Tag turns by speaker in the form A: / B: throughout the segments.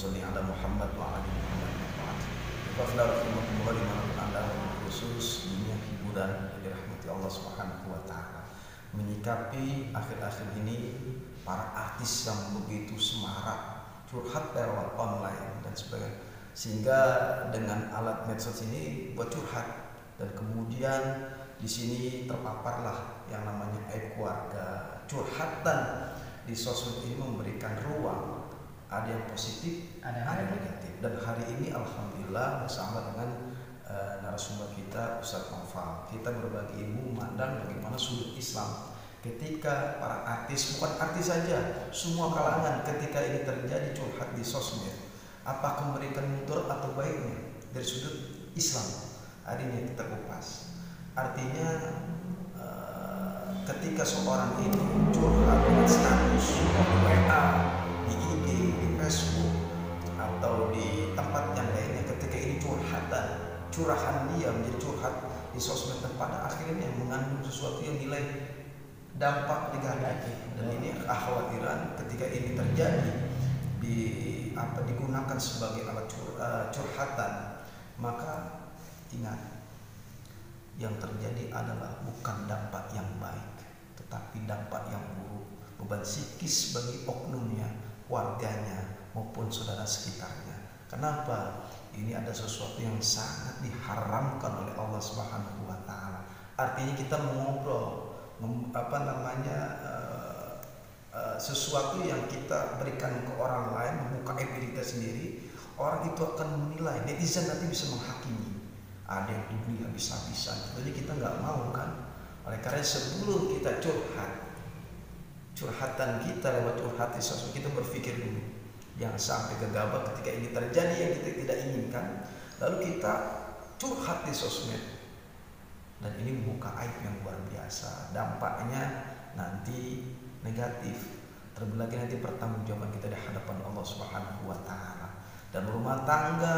A: sholli ala Muhammad wa ali Muhammad. Rahimahumullah dimanapun Anda, khusus dunia hiburan yang dirahmati Allah Subhanahu wa taala. Menyikapi akhir-akhir ini para artis yang begitu semarak curhat lewat online dan sebagainya, sehingga dengan alat medsos ini buat curhat, dan kemudian di sini terpaparlah yang namanya aib keluarga. Curhatan di sosmed ini memberikan ruang, ada yang positif, ada yang negatif. Dan hari ini alhamdulillah bersama dengan narasumber kita Ustaz Noval, kita berbagi ilmu memandang bagaimana sudut Islam ketika para artis, bukan artis saja, semua kalangan ketika ini terjadi curhat di sosmed, apakah memberikan mudarat atau baiknya dari sudut Islam. Hari ini kita kupas. Artinya ketika seorang ini curhat dengan status di WA, di IG, di Facebook, atau di tempat yang lainnya, ketika ini curahan dia menjadi curhat di sosmed, dan pada akhirnya mengandung sesuatu yang nilai dampak negatif. Dan ini kekhawatiran ketika ini terjadi digunakan sebagai alat curhatan, maka ingat, yang terjadi adalah bukan dampak yang baik, tetapi dampak yang buruk, beban psikis bagi oknumnya, warganya maupun saudara sekitarnya. Kenapa? Ini ada sesuatu yang sangat diharamkan oleh Allah Subhanahu wa taala. Artinya kita mengobrol sesuatu yang kita berikan ke orang lain, membuka aib kita sendiri, orang itu akan menilai, netizen nanti bisa menghakimi. Ada yang dibeli habis-habisan, jadi kita nggak mau kan. Oleh karena sebelum kita curhatan kita lewat curhat di sosmed, kita berpikir dulu, jangan sampai gegabah ketika ini terjadi yang kita tidak inginkan, lalu kita curhat di sosmed, dan ini membuka aib yang luar biasa. Dampaknya nanti negatif, terlebih lagi nanti pertanggungjawaban kita di hadapan Allah Subhanahu wa taala. Dan rumah tangga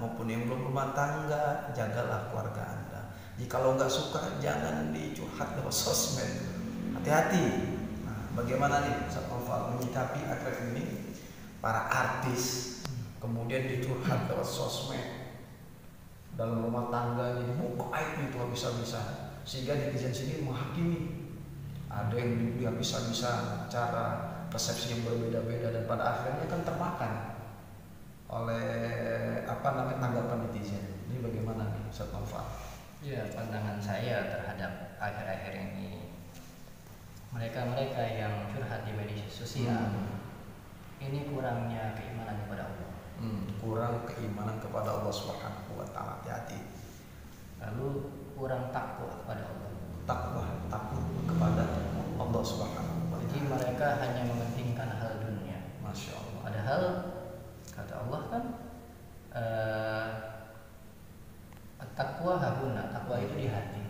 A: maupun yang belum rumah tangga, jagalah keluarga Anda. Jikalau nggak suka, jangan dicurhat lewat sosmed. Hati-hati. Nah, bagaimana nih Ustaz Noval menyikapi akhir ini para artis kemudian dicurhat lewat sosmed dalam rumah tangga, jadi buka aib itu habis-habisan, sehingga netizen sini menghakimi. Ada yang dibeli habis-habisan, cara persepsi yang berbeda-beda, dan pada akhirnya kan termakan oleh tanggapan netizen. Ini bagaimana nih Ustaz Noval?
B: Ya, pandangan saya terhadap akhir-akhir ini, mereka yang curhat di media sosial ini kurangnya keimanan kepada Allah.
A: Kurang keimanan kepada Allah Subhanahu wa taala. Hati-hati.
B: Lalu kurang takwa kepada Allah.
A: Takut kepada Allah Subhanahu wa taala.
B: Jadi mereka hanya mementingkan hal dunia.
A: Masya Allah.
B: Padahal kata Allah kan takwa hahuna, takwa itu di hati.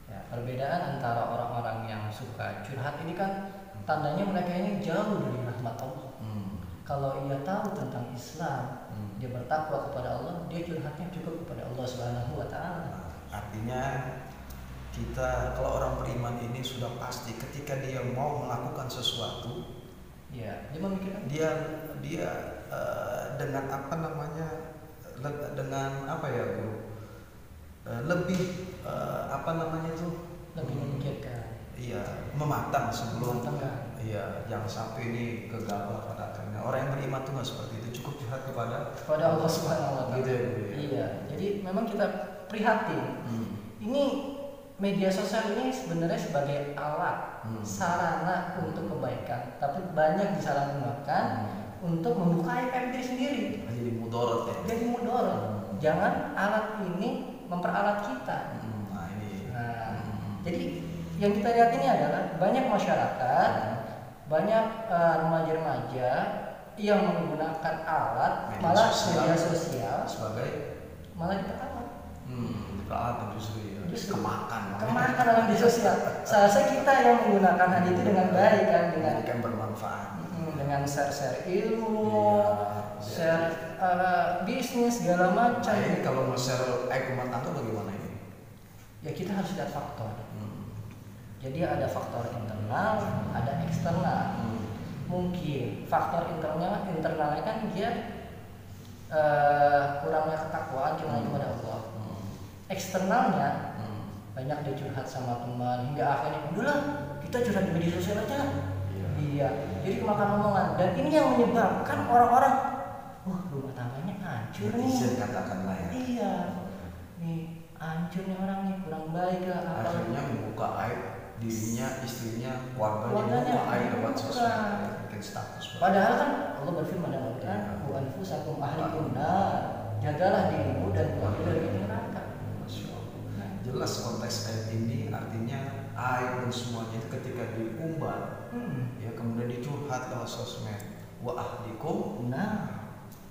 B: Ya, perbedaan antara orang-orang yang suka curhat ini kan tandanya mereka ini jauh dari rahmat Allah. Kalau ia tahu tentang Islam, dia bertakwa kepada Allah, dia curhatnya cukup kepada Allah Subhanahu wa taala.
A: Artinya kita, kalau orang beriman ini sudah pasti ketika dia mau melakukan sesuatu,
B: ya, dia memikirkan
A: dia dengan lebih
B: lebih memikirkan.
A: Iya, mematang sebelum.
B: Mematangkan.
A: Iya, jangan sampai ini gegabah pada akhirnya. Orang yang beriman tuh nggak seperti itu, cukup curhat kepada
B: Allah Subhanahu wa taala.
A: Gitu ya,
B: Iya, jadi memang kita prihatin. Ini media sosial ini sebenarnya sebagai alat, sarana untuk kebaikan, tapi banyak disalahgunakan untuk membuka aib diri sendiri.
A: Jadi mudarat ya.
B: Jadi mudarat. Jangan alat ini memperalat kita. Jadi yang kita lihat ini adalah banyak masyarakat, banyak remaja-remaja yang menggunakan alat media sosial
A: sebagai
B: malah diperalat.
A: Diperalat justru kemakan
B: dalam media sosial. Seharusnya kita yang menggunakan hal itu dengan baik kan, dengan
A: bermanfaat,
B: dengan share ilmu, share bisnis segala macam.
A: Ini kalau mau share aib rumah tangga bagaimana ini?
B: Ya kita harus lihat faktor. Jadi ada faktor internal, ada eksternal. Mungkin faktor internalnya kan dia kurangnya ketakwaan cuma kepada Allah. Eksternalnya banyak dia curhat sama teman hingga akhirnya udahlah kita curhat di media sosial aja. Iya. Jadi kemakan omongan dan ini yang menyebabkan orang-orang rumah tangganya hancur nih.
A: Katakanlah ya.
B: Iya. Nih hancur nih orang nih kurang baik lah.
A: Akhirnya membuka aib dirinya, istrinya, keluarganya membuka aib lewat sosmed, bikin status.
B: Padahal kan Allah berfirman dalam Al-Quran, "Wa anfusakum ahlikum nar." Jagalah dirimu dan keluarga dari neraka.
A: Jelas konteks ayat ini artinya aib dan semuanya ketika diumbar, ya kemudian dicurhat lewat sosmed, wa ahlikum nar.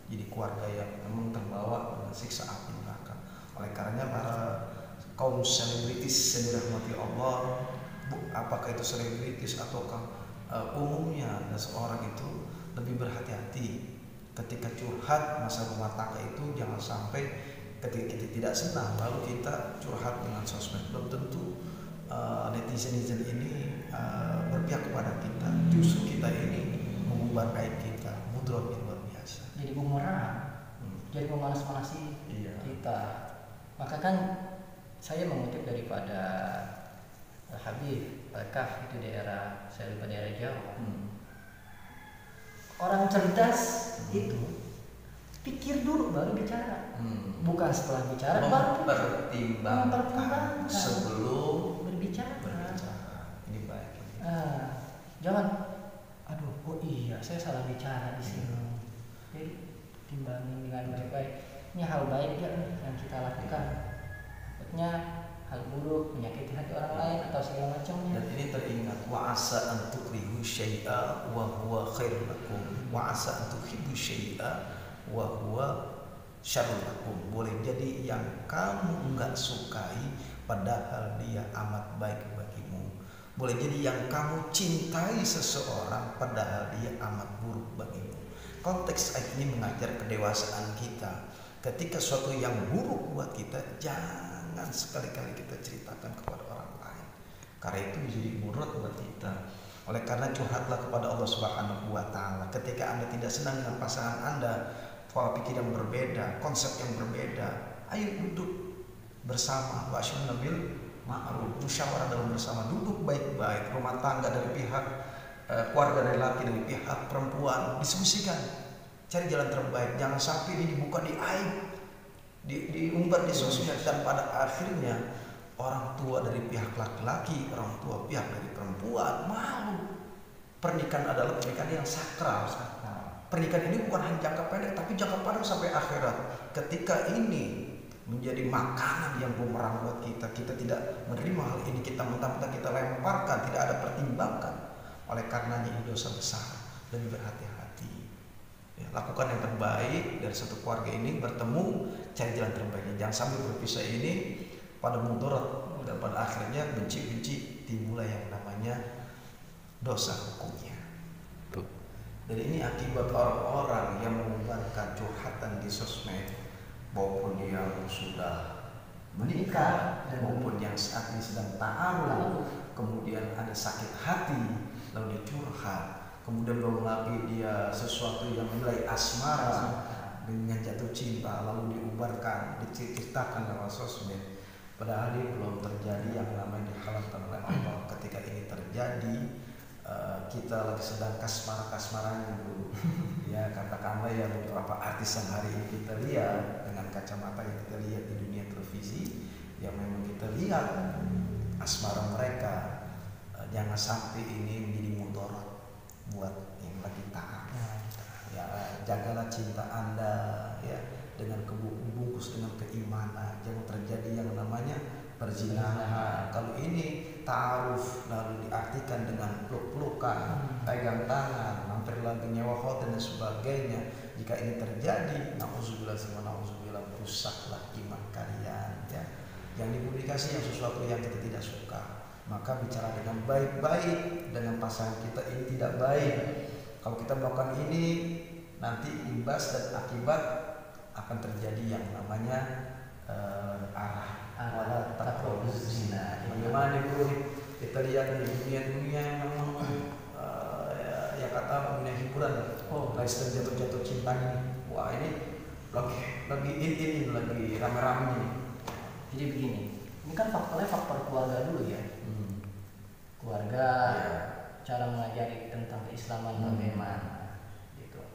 A: Jadi keluarga yang memang terbawa dengan siksa api neraka. Oleh karenanya para kaum selebritis yang dirahmati Allah, apakah itu selebritis ataukah umumnya seorang itu lebih berhati-hati ketika curhat masalah rumah tangga itu. Jangan sampai ketika kita tidak senang lalu kita curhat dengan sosmed. Belum tentu netizen ini berpihak kepada kita. Justru kita ini mengubah aib kita, mudarat yang luar biasa.
B: Jadi bumerang, jadi memanas-manasi kita. Maka kan saya mengutip daripada Habib Al-Kaf, itu daerah, saya lupa daerah Jawa. Orang cerdas itu pikir dulu baru bicara, bukan setelah bicara baru
A: mempertimbangkan sebelum
B: berbicara.
A: Ini baik.
B: Jangan, saya salah bicara di sini. Jadi timbangin dengan baik-baik. Ini hal baik ya yang kita lakukan. Takutnya hal buruk menyakiti hati orang lain atau segala macamnya.
A: Dan ini teringat wa asa an tukrihu syai'a wa huwa khairul lakum wa asa an tuhibbu syai'a wa huwa syarrul lakum. Boleh jadi yang kamu enggak sukai padahal dia amat baik bagimu. Boleh jadi yang kamu cintai seseorang padahal dia amat buruk bagimu. Konteks ayat ini mengajar kedewasaan kita. Ketika suatu yang buruk buat kita, jangan sekali-kali kita ceritakan kepada orang lain. Karena itu menjadi mudarat buat kita. Oleh karena curhatlah kepada Allah Subhanahu wa taala. Ketika Anda tidak senang dengan pasangan Anda, pola pikir yang berbeda, konsep yang berbeda, ayo duduk bersama, wa'asyiru bil ma'ruf, musyawarah dalam bersama, duduk baik-baik, rumah tangga dari pihak keluarga dari laki, dari pihak perempuan, diskusikan, cari jalan terbaik. Jangan sampai ini dibuka di aib, diumbar di sosial, dan pada akhirnya orang tua dari pihak laki-laki, orang tua pihak dari perempuan malu. Pernikahan adalah pernikahan yang sakral. Pernikahan ini bukan hanya jangka pendek, tapi jangka panjang sampai akhirat. Ketika ini menjadi makanan yang bumerang buat kita, kita tidak menerima hal ini, kita mentang-mentang kita lemparkan, tidak ada pertimbangan. Oleh karenanya ini dosa besar. Lebih berhati-hati. Ya, lakukan yang terbaik dari satu keluarga ini, bertemu, cari jalan terbaiknya. Jangan sampai berpisah ini pada mudarat dan pada akhirnya benci-benci timbullah yang namanya dosa hukumnya. Dan ini akibat orang-orang yang mengumbarkan curhatan di sosmed, maupun yang sudah menikah maupun yang saat ini sedang ta'aruf, kemudian ada sakit hati lalu dia curhat, kemudian belum lagi dia sesuatu yang mulai asmara dengan jatuh cinta lalu diubarkan, diceritakan lewat sosmed, padahal ini belum terjadi yang namanya dihalalkan oleh Allah. Ketika ini terjadi, kita lagi sedang kasmarannya dulu. Ya, katakanlah ya beberapa artis yang hari ini kita lihat dengan kacamata yang kita lihat di dunia televisi, yang memang kita lihat asmara mereka, jangan sampai ini menjadi mudarat buat yang lagi taat. Ya, jagalah cinta Anda ya dengan dibungkus dengan keimanan, jangan terjadi yang namanya perzinahan. Kalau ini ta'aruf lalu diartikan dengan peluk-pelukan, pegang tangan, mampir lagi nyewa hotel dan sebagainya, jika ini terjadi, na'udzubillah, rusaklah iman kalian ya. Yang dipublikasi yang sesuatu yang kita tidak suka, maka bicara dengan baik-baik dengan pasangan kita, ini tidak baik. Kalau kita melakukan ini, nanti imbas dan akibat akan terjadi yang namanya wala taqrabuz zina. Bagaimana itu kita lihat di dunia yang memang ya kata dunia hiburan. Lagi sedang jatuh cinta ini. Wah ini lagi in lagi rame-rame nih.
B: Jadi begini, ini kan faktornya faktor keluarga dulu ya. Keluarga, cara mengajari tentang keislaman bagaimana gitu.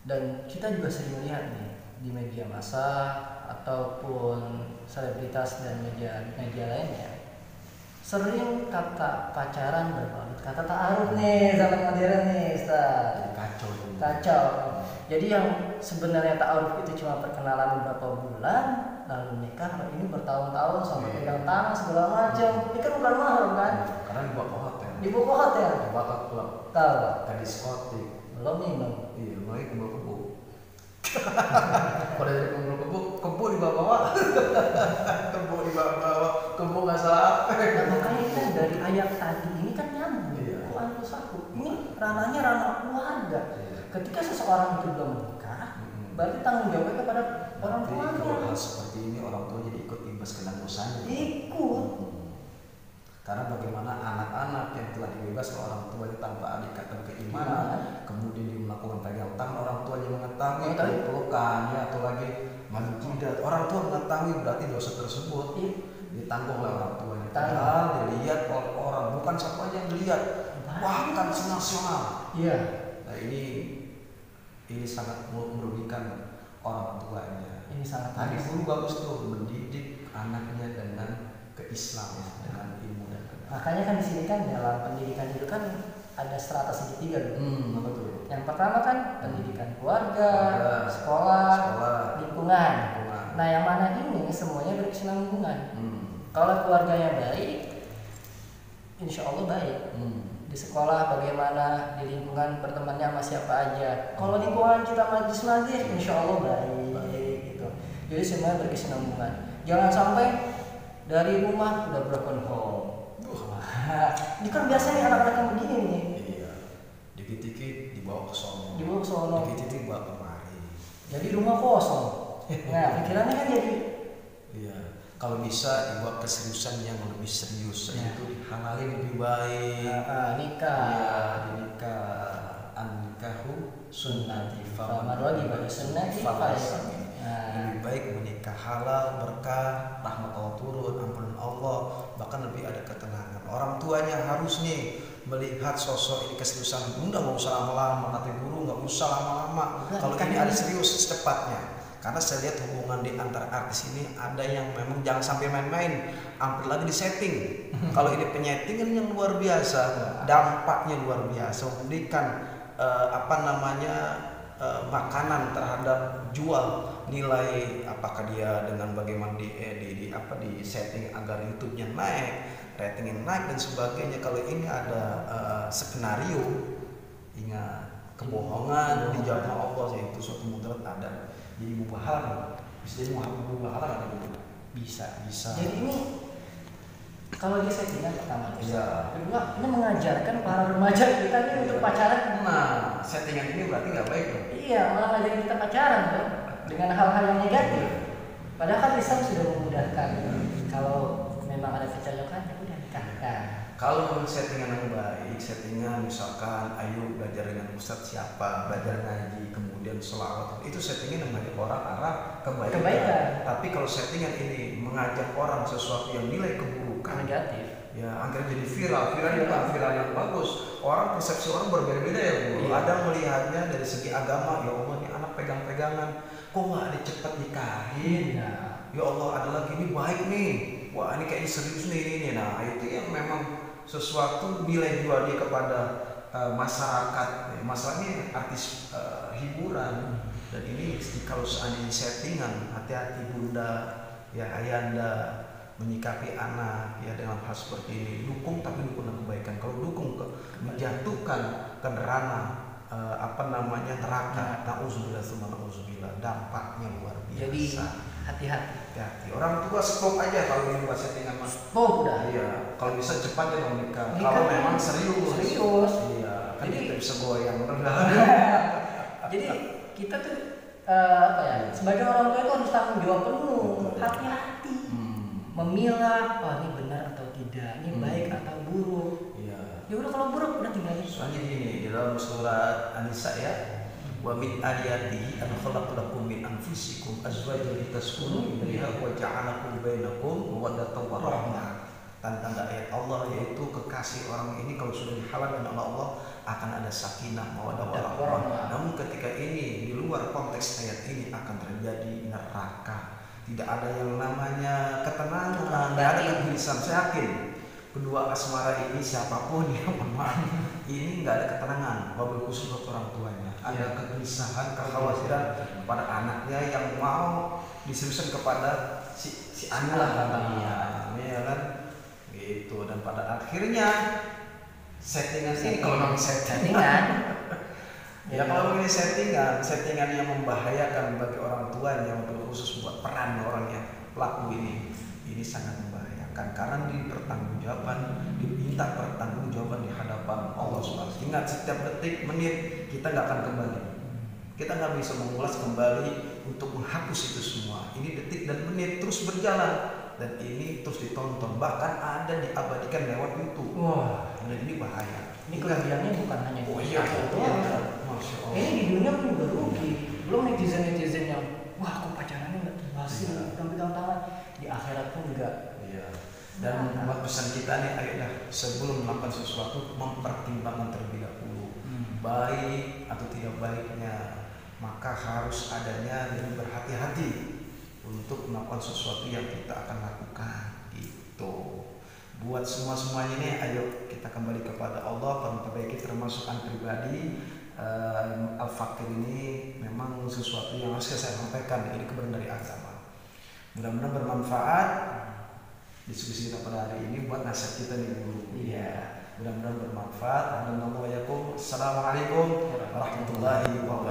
B: Dan kita juga sering lihat nih di media massa ataupun selebritas dan media lainnya, sering kata pacaran berbalut kata ta'aruf nih, zaman modern nih Ustaz. Kacau. Jadi yang sebenarnya ta'aruf itu cuma perkenalan beberapa bulan, lalu nikah, ini bertahun-tahun sampai pegang tangan segala macam. Ini kan bukan mahal kan?
A: Karena dibawa ke hotel.
B: Dibawa ke hotel.
A: Dibawa ke klub.
B: Tahu.
A: Ke diskotik.
B: Belum minum.
A: Iya, mulai kumpul kebo. Kalau dari kumpul kebo dibawa-bawa. Kebo nggak salah.
B: Nah, makanya kan dari ayat tadi ini kan nyambung. Quran plus aku. Ini ranahnya ranah keluarga. Ketika seseorang itu belum menikah, berarti tanggung jawabnya kepada orang tua.
A: Kalau hal seperti ini orang tua jadi ikut imbas kena dosanya.
B: Ikut.
A: Karena bagaimana anak-anak yang telah dibebaskan orang tuanya tanpa ada ikatan keimanan, kemudian dia melakukan pegang tangan orang tuanya mengetahui pelukannya atau lagi maju jidat, orang tua mengetahui berarti dosa tersebut ditanggung oleh orang tuanya. Padahal dilihat oleh orang, bukan satu aja yang dilihat, bahkan senasional.
B: Iya.
A: Nah ini sangat merugikan orang tuanya.
B: Ini sangat
A: tadi guru bagus tuh mendidik anaknya dengan keislaman, dengan ilmu dan kebenaran.
B: Makanya kan di sini kan dalam pendidikan itu kan ada strata segitiga dulu.
A: Betul.
B: Yang pertama kan pendidikan keluarga, sekolah, lingkungan. Nah yang mana ini semuanya berkesinambungan. Kalau keluarganya baik, insya Allah baik. Di sekolah bagaimana, di lingkungan bertemannya sama siapa aja. Kalau lingkungan kita majlis-majlis, insya Allah baik gitu. Jadi semuanya berkesinambungan. Jangan sampai dari rumah udah broken home. Ini kan biasanya anak-anak yang begini nih.
A: Iya. Dikit-dikit dibawa ke sono. Dikit-dikit dibawa kemari.
B: Jadi rumah kosong. Nah, pikirannya kan jadi.
A: Iya. Kalau bisa dibuat keseriusan yang lebih serius, itu dihalalin lebih baik.
B: Nikah.
A: Iya, nikah. An-nikahu sunnati.
B: Faman wajiba sunnati falaysa.
A: Lebih baik menikah halal, berkah, rahmat Allah turun, ampunan Allah, bahkan lebih ada ketenangan. Orang tuanya harus nih melihat sosok ini keseriusan. Bunda nggak usah lama-lama, kata guru nggak usah lama-lama. Kalau ini ada serius secepatnya. Karena saya lihat hubungan di antara artis ini ada yang memang jangan sampai main-main, hampir lagi di setting. Kalau ini penyetingan yang luar biasa, dampaknya luar biasa, memberikan makanan terhadap jual nilai, apakah dia dengan bagaimana di setting agar YouTube-nya naik, ratingnya naik dan sebagainya. Kalau ini ada skenario, ingat kebohongan dijawab Allah, yaitu suatu mudarat ada. Jadi mubahalah, bisa jadi mubahalah ada gitu.
B: Bisa. Jadi ini kalau dia settingan pertama,
A: iya.
B: Kedua, ini mengajarkan para remaja kita ini untuk pacaran.
A: Nah, settingan ini berarti nggak baik dong.
B: Iya, malah ngajarin kita pacaran kan, dengan hal-hal yang negatif. Padahal kan Islam sudah memudahkan. Kalau memang ada kecocokan, ya udah nikahkan.
A: Kalau settingan yang baik, settingan misalkan ayo belajar dengan ustadz siapa, belajar ngaji, kemudian sholawat, itu settingan yang mengajak orang arah kebaikan. Tapi kalau settingan ini mengajak orang sesuatu yang nilai keburukan,
B: negatif,
A: ya akhirnya jadi viral bukan viral yang bagus. Orang persepsi orang berbeda-beda ya Bu. Ada melihatnya dari segi agama, ya Allah ini anak pegang-pegangan, kok nggak ada cepat nikahin? Ya Allah ada lagi ini baik nih, wah ini kayaknya serius nih ini. Nah itu yang memang sesuatu nilai jual dia kepada masyarakat. Masalahnya artis hiburan, dan ini kalau seandainya settingan, hati-hati bunda, ya ayanda menyikapi anak ya dengan hal seperti ini. Dukung tapi dukung dengan kebaikan. Kalau dukung menjatuhkan ke ranah neraka, na'udzubillah, dampaknya luar biasa.
B: Jadi hati-hati.
A: Orang tua stop aja kalau ini buat settingan mas.
B: Stop udah.
A: Iya. Kalau bisa cepat ya menikah. Kalau memang serius. Iya. Kan kita bisa goyang.
B: Jadi kita tuh sebagai orang tua itu harus tanggung jawab penuh. Hati-hati. Memilah, ini benar atau tidak, ini baik atau buruk.
A: Iya.
B: Ya udah kalau buruk udah tinggalin.
A: Soalnya gini, di dalam dalam surat An-Nisa ya. Wa min ayatihi an khalaqa lakum min anfusikum azwajan litaskunu ilaiha wa ja'alakum bainakum mawaddatan wa rahmah. Tanda ayat Allah yaitu kekasih orang ini kalau sudah dihalalkan oleh Allah akan ada sakinah mawaddah warahmah. Namun ketika ini di luar konteks ayat ini akan terjadi neraka. Tidak ada yang namanya ketenangan, tidak ada kegelisahan. Saya yakin kedua asmara ini siapapun yang maaf ini nggak ada ketenangan, wabil khusus buat orang tuanya. Ada kegelisahan, kekhawatiran kepada anaknya yang mau diseriusan kepada si anak katanya, ya kan? Gitu. Dan pada akhirnya settingan ini kalau memang settingan ya kalau ini settingan yang membahayakan bagi orang tuanya, wabil khusus buat peran orang yang pelaku ini sangat membahayakan karena diminta pertanggungjawaban di hadapan Allah Subhanahu. Ingat setiap detik menit kita nggak akan kembali, kita nggak bisa mengulas kembali untuk menghapus itu semua. Ini detik dan menit terus berjalan dan ini terus ditonton, bahkan ada diabadikan lewat YouTube. Wah, dan ini bahaya.
B: Ini kelebihannya bukan hanya
A: oh iya,
B: Masya Allah. Ini di dunia pun udah rugi. Belum netizen yang wah aku pacarannya nggak berhasil, pegang tangan. Di akhirat pun juga.
A: Iya. Dan buat pesan kita nih, ayolah sebelum melakukan sesuatu mempertimbangkan terlebih dahulu, baik atau tidak baiknya, maka harus adanya lebih berhati-hati untuk melakukan sesuatu yang kita akan lakukan. Itu buat semuanya ini, ayo kita kembali kepada Allah, memperbaiki termasuk an pribadi. Al-Fakir ini memang sesuatu yang harus saya sampaikan, ini kebenaran dari agama. Mudah-mudahan bermanfaat diskusi kita pada hari ini buat nasihat kita nih dulu. Iya. Mudah-mudahan bermanfaat. Assalamualaikum warahmatullahi wabarakatuh.